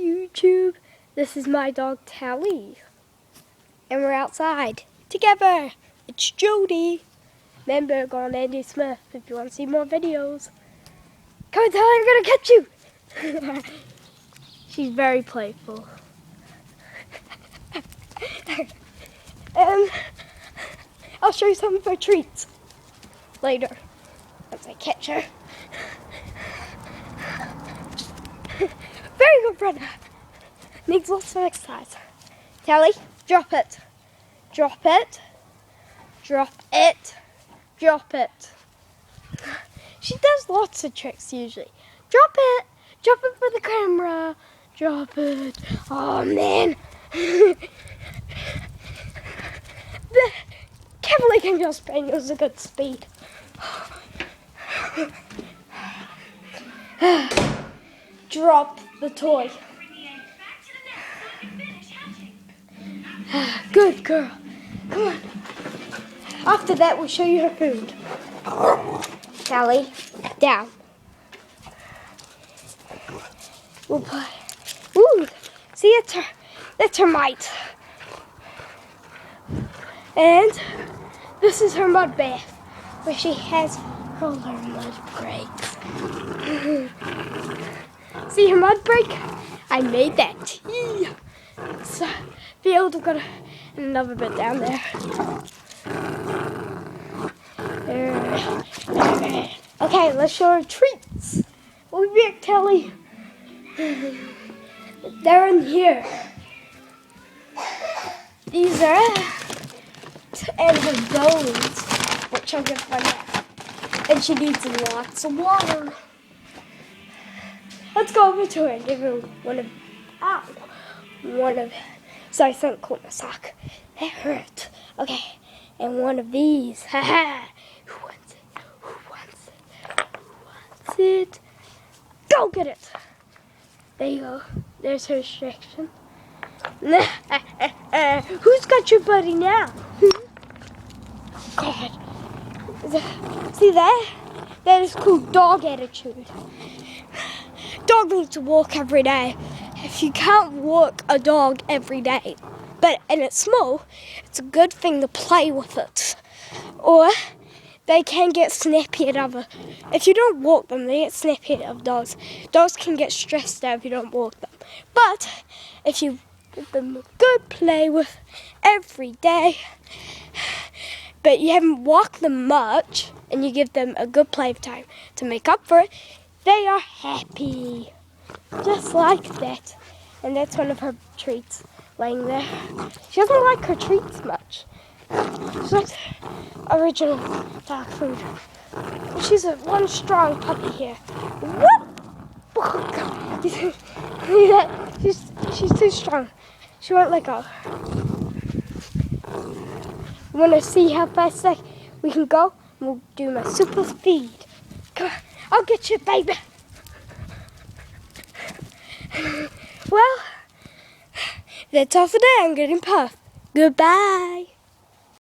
YouTube. This is my dog Tallie. And we're outside together. It's Jodie. Remember, go on Andy Smith if you want to see more videos. Come on, Tallie, I'm gonna catch you. She's very playful. I'll show you some of her treats later once I catch her. Very good runner. Needs lots of exercise. Tallie, drop it. Drop it. Drop it. Drop it. She does lots of tricks usually. Drop it. Drop it for the camera. Drop it. Oh man. The Cavalier Kangaroo Spaniel is a good speed. Drop the toy. Good girl. Come on. After that, we'll show you her food. Tallie, down. We'll put. Ooh, see, that's her mite. And this is her mud bath, where she has all her mud breaks. See her mud break? I made that tea. So, field, we've got another bit down there. Okay, let's show her treats. We'll be back, Tallie. They're in here. These are and her bones, which I'll give her now. And she needs lots of water. Let's go over to her and give her one of, sorry, something caught my sock. That hurt. Okay, and one of these. Haha. Who wants it? Who wants it? Who wants it? Go get it. There you go. There's her restriction. Who's got your buddy now? God. See that? That is called dog attitude. Dog needs to walk every day. If you can't walk a dog every day, and it's small, it's a good thing to play with it. Or they can get snappy at other. If you don't walk them, they get snappy at other dogs. Dogs can get stressed out if you don't walk them. But if you give them a good play with every day, but you haven't walked them much, and you give them a good play time to make up for it, they are happy. Just like that. And that's one of her treats, laying there. She doesn't like her treats much. She likes original dog food. She's one strong puppy here. Whoop! Oh, God. See that? She's too strong. She won't let go. You want to see how fast we can go? We'll do my super speed. Come on, I'll get you, baby. Well, that's all for today. I'm getting puffed. Goodbye.